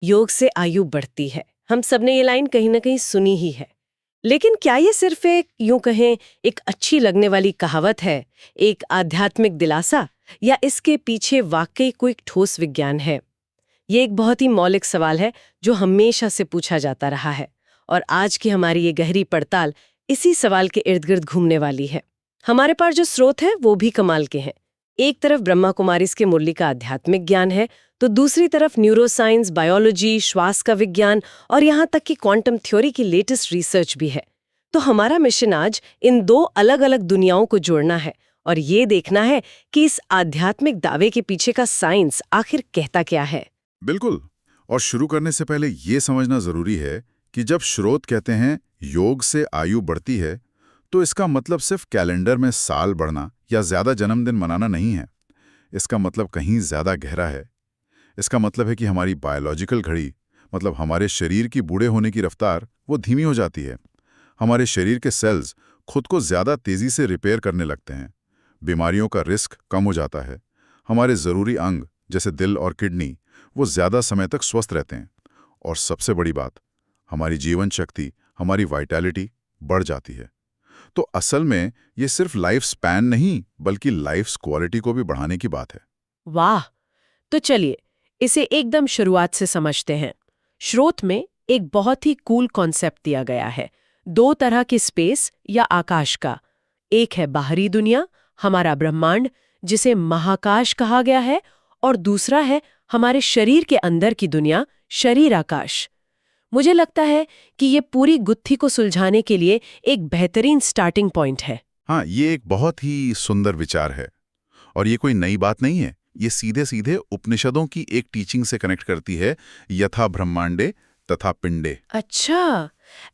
योग से आयु बढ़ती है। हम सबने ये लाइन कहीं ना कहीं सुनी ही है। लेकिन क्या ये सिर्फ एक यूं कहें एक अच्छी लगने वाली कहावत है, एक आध्यात्मिक दिलासा, या इसके पीछे वाकई कोई ठोस विज्ञान है? ये एक बहुत ही मौलिक सवाल है जो हमेशा से पूछा जाता रहा है, और आज की हमारी ये गहरी पड़ताल इसी सवाल के इर्द गिर्द घूमने वाली है। हमारे पास जो स्रोत है वो भी कमाल के हैं। एक तरफ ब्रह्मा कुमारीज के मुरली का आध्यात्मिक ज्ञान है, तो दूसरी तरफ न्यूरोसाइंस, बायोलॉजी, श्वास का विज्ञान और यहाँ तक कि क्वांटम थ्योरी की लेटेस्ट रिसर्च भी है। तो हमारा मिशन आज इन दो अलग अलग दुनियाओं को जोड़ना है और ये देखना है कि इस आध्यात्मिक दावे के पीछे का साइंस आखिर कहता क्या है। बिल्कुल। और शुरू करने से पहले ये समझना जरूरी है कि जब श्रोत कहते हैं योग से आयु बढ़ती है, तो इसका मतलब सिर्फ कैलेंडर में साल बढ़ना या ज्यादा जन्मदिन मनाना नहीं है। इसका मतलब कहीं ज्यादा गहरा है। इसका मतलब है कि हमारी बायोलॉजिकल घड़ी, मतलब हमारे शरीर की बूढ़े होने की रफ्तार, वो धीमी हो जाती है। हमारे शरीर के सेल्स खुद को ज्यादा तेजी से रिपेयर करने लगते हैं। बीमारियों का रिस्क कम हो जाता है। हमारे जरूरी अंग जैसे दिल और किडनी वो ज्यादा समय तक स्वस्थ रहते हैं। और सबसे बड़ी बात, हमारी जीवन शक्ति, हमारी वाइटैलिटी बढ़ जाती है। तो असल में ये सिर्फ लाइफ स्पैन नहीं, बल्कि लाइफ क्वालिटी को भी बढ़ाने की बात है। वाह! तो चलिए इसे एकदम शुरुआत से समझते हैं। स्रोत में एक बहुत ही कूल कॉन्सेप्ट दिया गया है, दो तरह की स्पेस या आकाश का। एक है बाहरी दुनिया, हमारा ब्रह्मांड, जिसे महाकाश कहा गया है, और दूसरा है हमारे शरीर के अंदर की दुनिया, शरीर आकाश। मुझे लगता है कि ये पूरी गुत्थी को सुलझाने के लिए एक बेहतरीन स्टार्टिंग पॉइंट है। हाँ, ये एक बहुत ही सुंदर विचार है। और ये कोई नई बात नहीं है। ये सीधे सीधे उपनिषदों की एक टीचिंग से कनेक्ट करती है, यथा ब्रह्मांडे तथा पिंडे। अच्छा,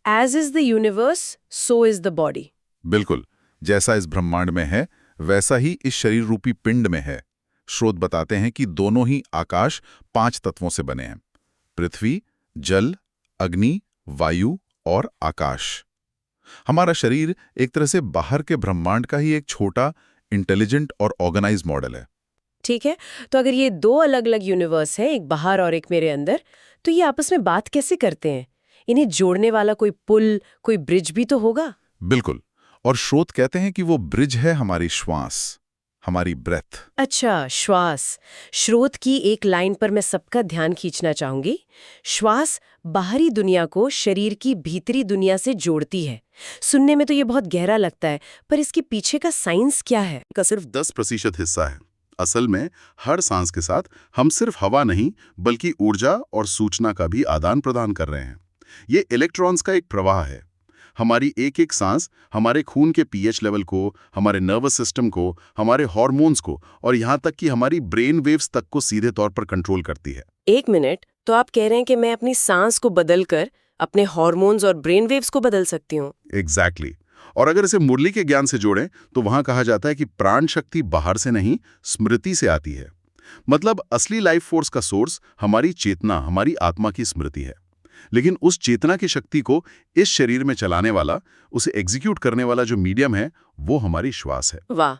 as is the universe so is the body. बिल्कुल, जैसा इस ब्रह्मांड में है वैसा ही इस शरीर रूपी पिंड में है। स्रोत बताते हैं कि दोनों ही आकाश 5 तत्वों से बने हैं: पृथ्वी, जल, अग्नि, वायु और आकाश। हमारा शरीर एक तरह से बाहर के ब्रह्मांड का ही एक छोटा, इंटेलिजेंट और ऑर्गेनाइज मॉडल है। ठीक है, तो अगर ये दो अलग अलग यूनिवर्स हैं, एक बाहर और एक मेरे अंदर, तो ये आपस में बात कैसे करते हैं? इन्हें जोड़ने वाला कोई पुल, कोई ब्रिज भी तो होगा। बिल्कुल। और स्रोत कहते हैं कि वो ब्रिज है हमारी श्वास, हमारी ब्रेथ। अच्छा, श्वास। स्रोत की एक लाइन पर मैं सबका ध्यान खींचना चाहूंगी। श्वास बाहरी दुनिया को शरीर की भीतरी दुनिया से जोड़ती है। सुनने में तो ये बहुत गहरा लगता है, पर इसके पीछे का साइंस क्या है? का सिर्फ 10% हिस्सा है। असल में हर सांस के साथ हम सिर्फ हवा नहीं, बल्कि ऊर्जा और सूचना का भी आदान प्रदान कर रहे हैं। ये इलेक्ट्रॉन्स का एक प्रवाह है। हमारी एक एक सांस हमारे खून के पीएच लेवल को, हमारे नर्वस सिस्टम को, हमारे हार्मोन्स को और यहाँ तक कि हमारी ब्रेन वेव्स तक को सीधे तौर पर कंट्रोल करती है। एक मिनट, तो आप कह रहे हैं कि मैं अपनी सांस को बदलकर अपने हार्मोन्स और ब्रेन वेव्स को बदल सकती हूँ? एग्जैक्टली। और अगर इसे मुरली के ज्ञान से जोड़ें तो वहां कहा जाता है कि प्राण शक्ति बाहर से नहीं, स्मृति से आती है। मतलब असली लाइफ फोर्स का सोर्स हमारी चेतना, हमारी आत्मा की स्मृति है। लेकिन उस चेतना की शक्ति को इस शरीर में चलाने वाला, उसे एग्जीक्यूट करने वाला जो मीडियम है, वो हमारी श्वास है। वाह!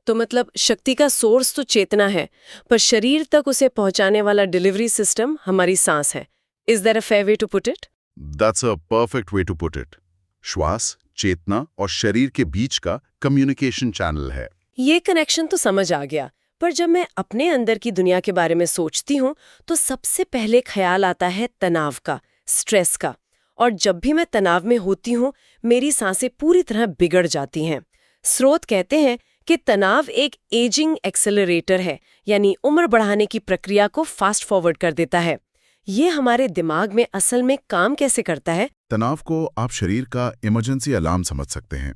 तो मतलब शक्ति का सोर्स तो चेतना है, पर शरीर तक उसे पहुंचाने वाला डिलीवरी सिस्टम हमारी सांस है। Is there a fair way to put it? That's a perfect way to put it. श्वास, चेतना और शरीर के बीच का कम्युनिकेशन चैनल है। ये कनेक्शन तो समझ आ गया, पर जब मैं अपने अंदर की दुनिया के बारे में सोचती हूँ तो सबसे पहले ख्याल आता है तनाव का, स्ट्रेस का। और जब भी मैं तनाव में होती हूँ, मेरी सांसें पूरी तरह बिगड़ जाती हैं। स्रोत कहते हैं कि तनाव एक एजिंग एक्सेलरेटर है, यानी उम्र बढ़ाने की प्रक्रिया को फास्ट फॉरवर्ड कर देता है। ये हमारे दिमाग में असल में काम कैसे करता है? तनाव को आप शरीर का इमरजेंसी अलार्म समझ सकते हैं।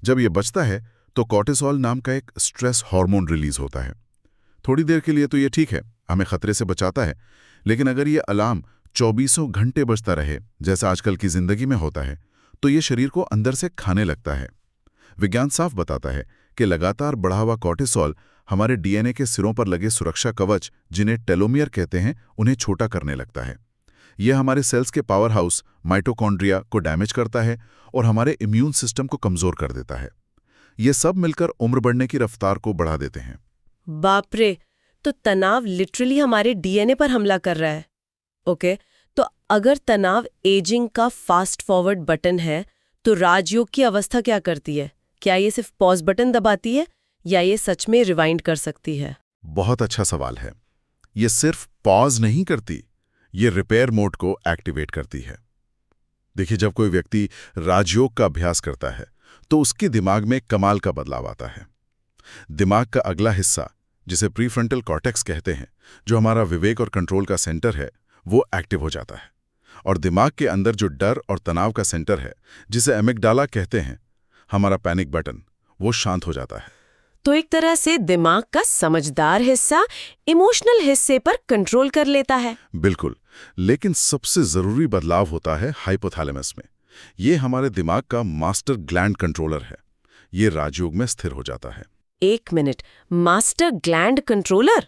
जब ये बजता है तो कॉर्टिसोल नाम का एक स्ट्रेस हार्मोन रिलीज होता है। थोड़ी देर के लिए तो ये ठीक है, हमें खतरे से बचाता है। लेकिन अगर ये अलार्म 24 घंटे बजता रहे, जैसा आजकल की जिंदगी में होता है, तो ये शरीर को अंदर से खाने लगता है। विज्ञान साफ बताता है कि लगातार बढ़ा हुआ कॉर्टिसोल हमारे डीएनए के सिरों पर लगे सुरक्षा कवच, जिन्हें टेलोमियर कहते हैं, उन्हें छोटा करने लगता है। यह हमारे सेल्स के पावर हाउस माइटोकॉन्ड्रिया को डैमेज करता है और हमारे इम्यून सिस्टम को कमजोर कर देता है। ये सब मिलकर उम्र बढ़ने की रफ्तार को बढ़ा देते हैं। बाप रे! तो तनाव लिटरली हमारे डीएनए पर हमला कर रहा है। ओके, तो अगर तनाव एजिंग का फास्ट फॉरवर्ड बटन है तो राजयोग की अवस्था क्या करती है? क्या ये सिर्फ पॉज बटन दबाती है या ये सच में रिवाइंड कर सकती है? बहुत अच्छा सवाल है। ये सिर्फ पॉज नहीं करती, ये रिपेयर मोड को एक्टिवेट करती है। देखिए, जब कोई व्यक्ति राजयोग का अभ्यास करता है तो उसके दिमाग में कमाल का बदलाव आता है। दिमाग का अगला हिस्सा, जिसे प्रीफ्रंटल कॉर्टेक्स कहते हैं, जो हमारा विवेक और कंट्रोल का सेंटर है, वो एक्टिव हो जाता है। और दिमाग के अंदर जो डर और तनाव का सेंटर है, जिसे एमिगडाला कहते हैं, हमारा पैनिक बटन, वो शांत हो जाता है। तो एक तरह से दिमाग का समझदार हिस्सा इमोशनल हिस्से पर कंट्रोल कर लेता है। बिल्कुल, लेकिन सबसे जरूरी बदलाव होता है हाइपोथैलेमस में। ये हमारे दिमाग का मास्टर ग्लैंड कंट्रोलर है। ये राजयोग में स्थिर हो जाता है। एक मिनट, मास्टर ग्लैंड कंट्रोलर?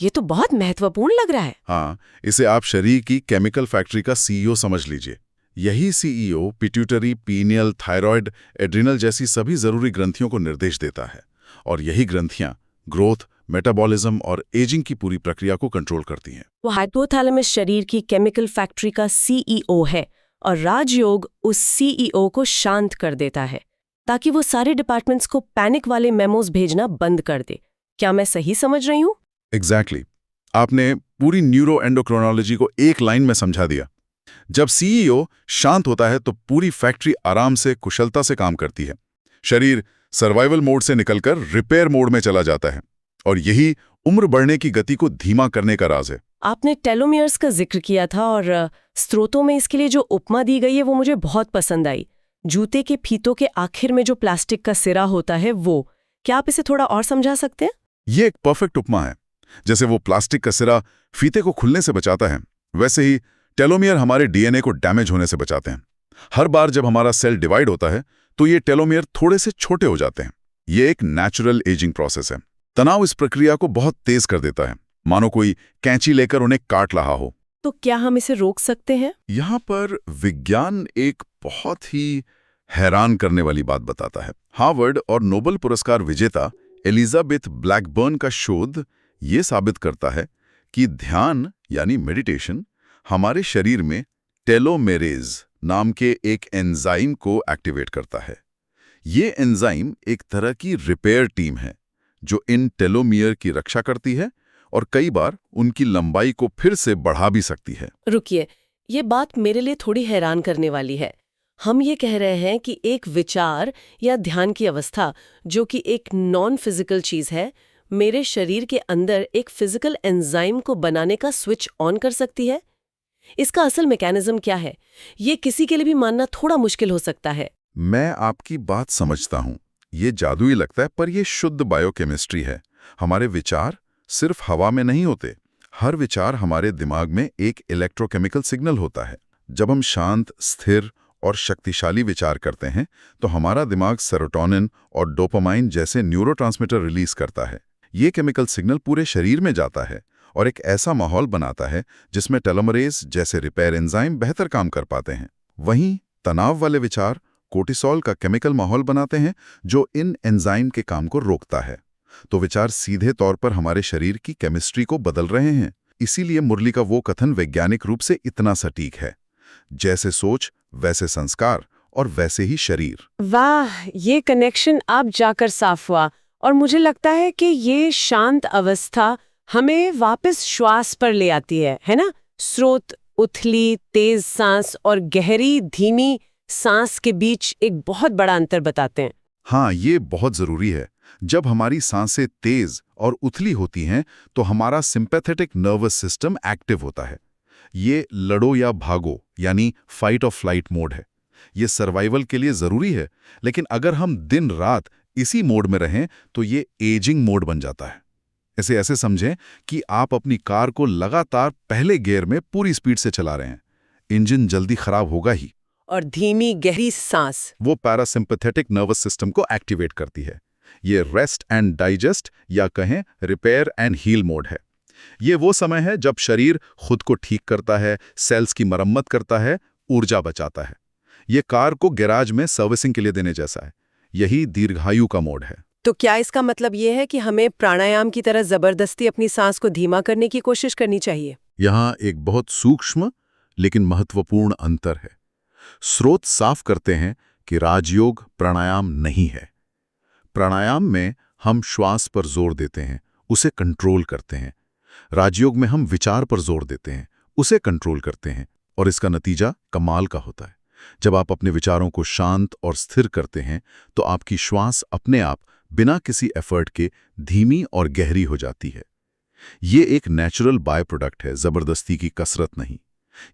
ये तो बहुत महत्वपूर्ण लग रहा है। हाँ, इसे आप शरीर की केमिकल फैक्ट्री का सीईओ समझ लीजिए। यही CEO pituitary, pineal, thyroid, adrenal जैसी सभी जरूरी ग्रंथियों को निर्देश देता है। और यही ग्रंथियां ग्रोथ, मेटाबॉलिज्म और एजिंग की पूरी प्रक्रिया को कंट्रोल करती हैं। वो हाइपोथैलेमस शरीर की केमिकल फैक्ट्री का सीईओ है और राजयोग उस सीईओ को शांत कर देता है ताकि वो सारे डिपार्टमेंट्स को पैनिक वाले मेमोज भेजना बंद कर दे। क्या मैं सही समझ रही हूँ? एग्जैक्टली। आपने पूरी न्यूरो एंडोक्रोनोलॉजी को एक लाइन में समझा दिया। जब सीईओ शांत होता है तो पूरी फैक्ट्री आराम से, कुशलता से काम करती है। शरीर सर्वाइवल मोड से निकलकर रिपेयर मोड में चला जाता है और यही उम्र बढ़ने की गति को धीमा करने का राज है। आपने टेलोमियर्स का जिक्र किया था और स्रोतों में इसके लिए जो उपमा दी गई है वो मुझे बहुत पसंद आई। जूते के फीतों के आखिर में जो प्लास्टिक का सिरा होता है वो, क्या आप इसे थोड़ा और समझा सकते हैं? ये एक परफेक्ट उपमा है। जैसे वो प्लास्टिक का सिरा फीते को खुलने से बचाता है, वैसे ही टेलोमियर हमारे डीएनए को डैमेज होने से बचाते हैं। हर बार जब हमारा सेल डिवाइड होता है तो ये टेलोमियर थोड़े से छोटे हो जाते हैं। ये एक नेचुरल एजिंग प्रोसेस है। तनाव इस प्रक्रिया को बहुत तेज कर देता है, मानो कोई कैंची लेकर उन्हें काट रहा हो। तो क्या हम इसे रोक सकते हैं? यहाँ पर विज्ञान एक बहुत ही हैरान करने वाली बात बताता है। हार्वर्ड और नोबेल पुरस्कार विजेता एलिजाबेथ ब्लैकबर्न का शोध ये साबित करता है कि ध्यान यानी मेडिटेशन हमारे शरीर में टेलोमेरेज नाम के एक एंजाइम को एक्टिवेट करता है। ये एंजाइम एक तरह की रिपेयर टीम है जो इन टेलोमियर की रक्षा करती है और कई बार उनकी लंबाई को फिर से बढ़ा भी सकती है। रुकिए, ये बात मेरे लिए थोड़ी हैरान करने वाली है। हम ये कह रहे हैं कि एक विचार या ध्यान की अवस्था, जो कि एक नॉन फिजिकल चीज है, मेरे शरीर के अंदर एक फिजिकल एंजाइम को बनाने का स्विच ऑन कर सकती है। इसका असल मैकेनिज्म क्या है, ये किसी के लिए भी मानना थोड़ा मुश्किल हो सकता है। मैं आपकी बात समझता हूँ। ये जादुई लगता है, पर यह शुद्ध बायोकेमिस्ट्री है। हमारे विचार सिर्फ हवा में नहीं होते। हर विचार हमारे दिमाग में एक इलेक्ट्रोकेमिकल सिग्नल होता है। जब हम शांत, स्थिर और शक्तिशाली विचार करते हैं तो हमारा दिमाग सेरोटोनिन और डोपामाइन जैसे न्यूरोट्रांसमीटर रिलीज करता है। ये केमिकल सिग्नल पूरे शरीर में जाता है और एक ऐसा माहौल बनाता है जिसमें टेलोमरेज जैसे रिपेयर एंजाइम बेहतर काम कर पाते हैं। वहीं तनाव वाले विचार कोर्टिसोल का केमिकल माहौल बनाते हैं जो इन एंजाइम के काम को रोकता है। तो विचार सीधे तौर पर हमारे शरीर की केमिस्ट्री को बदल रहे हैं। इसीलिए मुरली का वो कथन वैज्ञानिक रूप से इतना सटीक है, जैसे सोच वैसे संस्कार और वैसे ही शरीर। वाह, ये कनेक्शन अब जाकर साफ हुआ और मुझे लगता है कि ये शांत अवस्था हमें वापस श्वास पर ले आती है ना? स्रोत, उथली तेज सांस और गहरी धीमी सांस के बीच एक बहुत बड़ा अंतर बताते हैं। हाँ, ये बहुत जरूरी है। जब हमारी सांसें तेज और उथली होती हैं तो हमारा सिंपैथेटिक नर्वस सिस्टम एक्टिव होता है। ये लड़ो या भागो यानी फाइट और फ्लाइट मोड है। ये सर्वाइवल के लिए जरूरी है, लेकिन अगर हम दिन रात इसी मोड में रहें तो ये एजिंग मोड बन जाता है। इसे ऐसे समझें कि आप अपनी कार को लगातार पहले गियर में पूरी स्पीड से चला रहे हैं। इंजन जल्दी खराब होगा ही। और धीमी गहरी सांस वो पैरासिम्पैथेटिक नर्वस सिस्टम को एक्टिवेट करती है। ये रेस्ट एंड डाइजेस्ट या कहें रिपेयर एंड हील मोड है। ये वो समय है जब शरीर खुद को ठीक करता है, सेल्स की मरम्मत करता है, ऊर्जा बचाता है। ये कार को गैराज में सर्विसिंग के लिए देने जैसा है। यही दीर्घायु का मोड है। तो क्या इसका मतलब ये है कि हमें प्राणायाम की तरह जबरदस्ती अपनी सांस को धीमा करने की कोशिश करनी चाहिए? यहाँ एक बहुत सूक्ष्म लेकिन महत्वपूर्ण अंतर है। स्रोत साफ करते हैं कि राजयोग प्राणायाम नहीं है। प्राणायाम में हम श्वास पर जोर देते हैं, उसे कंट्रोल करते हैं। राजयोग में हम विचार पर जोर देते हैं, उसे कंट्रोल करते हैं, और इसका नतीजा कमाल का होता है। जब आप अपने विचारों को शांत और स्थिर करते हैं तो आपकी श्वास अपने आप बिना किसी एफर्ट के धीमी और गहरी हो जाती है। ये एक नेचुरल बाय प्रोडक्ट है, जबरदस्ती की कसरत नहीं।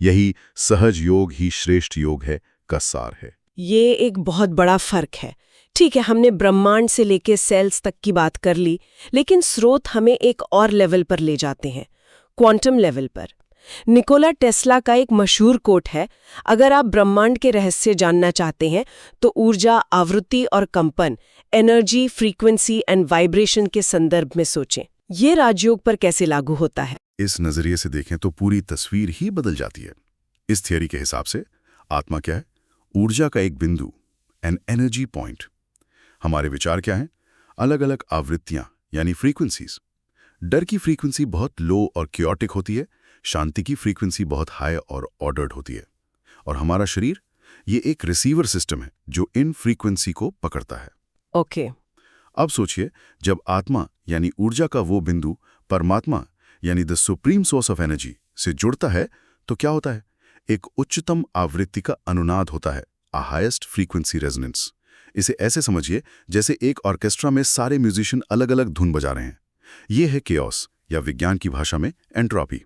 यही सहज योग ही श्रेष्ठ योग है का सार है। ये एक बहुत बड़ा फर्क है। ठीक है, हमने ब्रह्मांड से लेके सेल्स तक की बात कर ली, लेकिन स्रोत हमें एक और लेवल पर ले जाते हैं, क्वांटम लेवल पर। निकोला टेस्ला का एक मशहूर कोट है, अगर आप ब्रह्मांड के रहस्य जानना चाहते हैं तो ऊर्जा, आवृत्ति और कंपन, एनर्जी, फ्रीक्वेंसी एंड वाइब्रेशन के संदर्भ में सोचें। ये राजयोग पर कैसे लागू होता है? इस नजरिए से देखें तो पूरी तस्वीर ही बदल जाती है। इस थियरी के हिसाब से आत्मा क्या है? ऊर्जा का एक बिंदु, एन एनर्जी पॉइंट। हमारे विचार क्या हैं? अलग अलग आवृत्तियां यानी फ्रीक्वेंसीज। डर की फ्रीक्वेंसी बहुत लो और क्योटिक होती है, शांति की फ्रीक्वेंसी बहुत हाई और ऑर्डर्ड होती है। और हमारा शरीर ये एक रिसीवर सिस्टम है जो इन फ्रीक्वेंसी को पकड़ता है। ओके। अब सोचिए, जब आत्मा यानी ऊर्जा का वो बिंदु परमात्मा यानी the supreme source of energy से जुड़ता है तो क्या होता है? एक उच्चतम आवृत्ति का अनुनाद होता है, अ हाईएस्ट फ्रीक्वेंसी रेजोनेंस। इसे ऐसे समझिए जैसे एक ऑर्केस्ट्रा में सारे म्यूजिशियन अलग अलग धुन बजा रहे हैं। यह है केओस, या विज्ञान की भाषा में एंट्रोपी।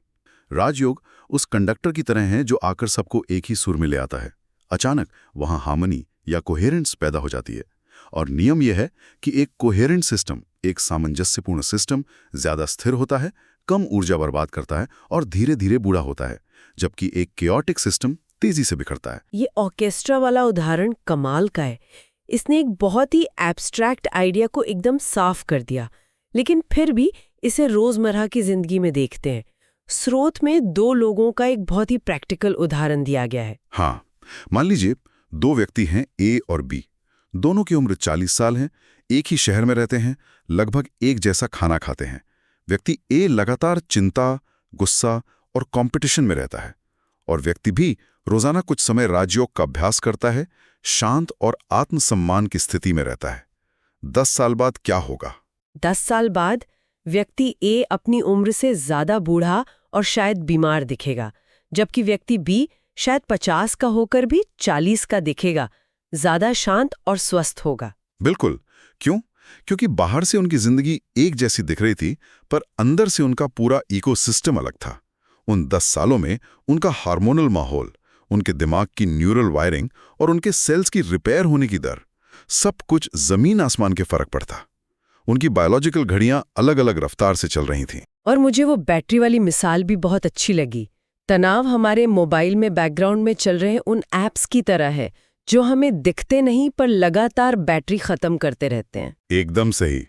राजयोग उस कंडक्टर की तरह है जो आकर सबको एक ही सुर में ले आता है। अचानक वहां हार्मनी या कोहेरेंस पैदा हो जाती है। और नियम यह है कि एक कोहेरेंट सिस्टम, एक सामंजस्यपूर्ण सिस्टम, ज्यादा स्थिर होता है, कम ऊर्जा बर्बाद करता है और धीरे धीरे बूढ़ा होता है, जबकि एक केओटिक सिस्टम तेजी से बिखरता है। ये ऑर्केस्ट्रा वाला उदाहरण कमाल का है। इसने एक बहुत ही एब्स्ट्रैक्ट आइडिया को एकदम साफ कर दिया, लेकिन फिर भी इसे रोजमर्रा की जिंदगी में देखते हैं। स्रोत में दो लोगों का एक बहुत ही प्रैक्टिकल उदाहरण दिया गया है। हाँ, मान लीजिए दो व्यक्ति हैं, ए और बी। दोनों की उम्र 40 साल है, एक ही शहर में रहते हैं, लगभग एक जैसा खाना खाते हैं। व्यक्ति ए लगातार चिंता, गुस्सा और कंपटीशन में रहता है, और व्यक्ति बी रोजाना कुछ समय राजयोग का अभ्यास करता है, शांत और आत्मसम्मान की स्थिति में रहता है। 10 साल बाद क्या होगा? 10 साल बाद व्यक्ति ए अपनी उम्र से ज्यादा बूढ़ा और शायद बीमार दिखेगा, जबकि व्यक्ति बी शायद 50 का होकर भी 40 का दिखेगा, ज्यादा शांत और स्वस्थ होगा। बिल्कुल। क्यों? क्योंकि बाहर से उनकी जिंदगी एक जैसी दिख रही थी, पर अंदर से उनका पूरा इकोसिस्टम अलग था। उन 10 सालों में उनका हार्मोनल माहौल, उनके दिमाग की न्यूरल वायरिंग और उनके सेल्स की रिपेयर होने की दर, सब कुछ जमीन आसमान के फर्क पड़ता। उनकी बायोलॉजिकल घड़ियां अलग अलग रफ्तार से चल रही थीं। और मुझे वो बैटरी वाली मिसाल भी बहुत अच्छी लगी। तनाव हमारे मोबाइल में बैकग्राउंड में चल रहे उन ऐप्स की तरह है जो हमें दिखते नहीं पर लगातार बैटरी खत्म करते रहते हैं। एकदम सही।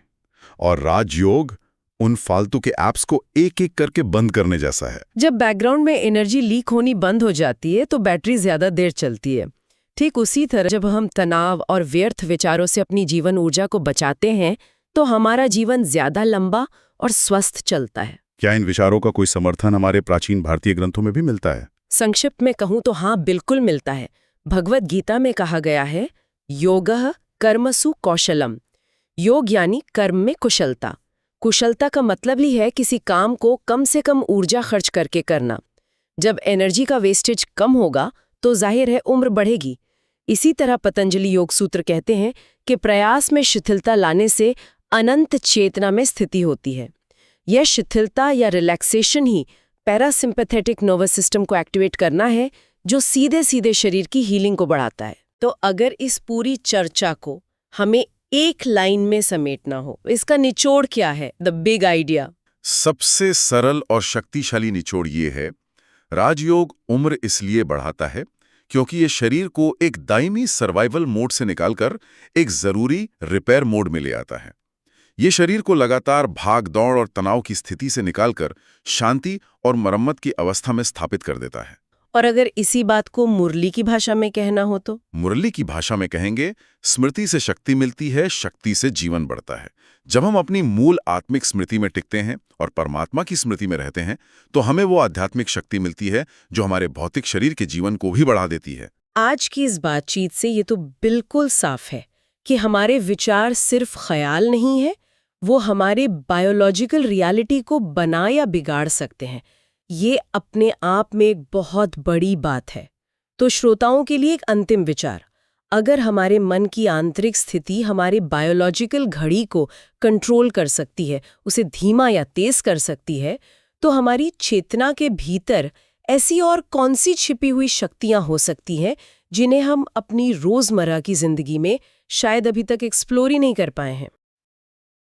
और राजयोग उन फालतू के ऐप्स को एक एक करके बंद करने जैसा है। जब बैकग्राउंड में एनर्जी लीक होनी बंद हो जाती है तो बैटरी ज्यादा देर चलती है। ठीक उसी तरह जब हम तनाव और व्यर्थ विचारों से अपनी जीवन ऊर्जा को बचाते हैं तो हमारा जीवन ज्यादा लंबा और स्वस्थ चलता है। क्या इन विचारों का कोई समर्थन हमारे प्राचीन भारतीय ग्रंथों में भी मिलता है? संक्षिप्त में कहूं तो हाँ, बिल्कुल मिलता है। भगवद गीता में कहा गया है, योगः कर्मसु कौशलम। योग यानी कर्म में कुशलता। कुशलता का मतलब ही है किसी काम को कम से कम ऊर्जा खर्च करके करना। जब एनर्जी का वेस्टेज कम होगा तो जाहिर है उम्र बढ़ेगी। इसी तरह पतंजलि योग सूत्र कहते हैं कि प्रयास में शिथिलता लाने से अनंत चेतना में स्थिति होती है। यह शिथिलता या रिलैक्सेशन ही पैरासिम्पैथेटिक नर्वस सिस्टम को एक्टिवेट करना है, जो सीधे सीधे शरीर की हीलिंग को बढ़ाता है। तो अगर इस पूरी चर्चा को हमें एक लाइन में समेटना हो, इसका निचोड़ क्या है? The big idea. सबसे सरल और शक्तिशाली निचोड़ ये है, राजयोग उम्र इसलिए बढ़ाता है क्योंकि ये शरीर को एक दायमी सर्वाइवल मोड से निकालकर एक जरूरी रिपेयर मोड में ले आता है। ये शरीर को लगातार भाग दौड़ और तनाव की स्थिति से निकालकर शांति और मरम्मत की अवस्था में स्थापित कर देता है। और अगर इसी बात को मुरली की भाषा में कहना हो तो? मुरली की भाषा में कहेंगे, स्मृति से शक्ति मिलती है, शक्ति से जीवन बढ़ता है। जब हम अपनी मूल आत्मिक स्मृति में टिकते हैं और परमात्मा की स्मृति में रहते हैं, तो हमें वो आध्यात्मिक शक्ति मिलती है जो हमारे भौतिक शरीर के जीवन को भी बढ़ा देती है। आज की इस बातचीत से ये तो बिल्कुल साफ है कि हमारे विचार सिर्फ ख्याल नहीं है, वो हमारे बायोलॉजिकल रियलिटी को बना या बिगाड़ सकते हैं। ये अपने आप में एक बहुत बड़ी बात है। तो श्रोताओं के लिए एक अंतिम विचार, अगर हमारे मन की आंतरिक स्थिति हमारे बायोलॉजिकल घड़ी को कंट्रोल कर सकती है, उसे धीमा या तेज कर सकती है, तो हमारी चेतना के भीतर ऐसी और कौन सी छिपी हुई शक्तियां हो सकती हैं जिन्हें हम अपनी रोजमर्रा की जिंदगी में शायद अभी तक एक्सप्लोर ही नहीं कर पाए हैं।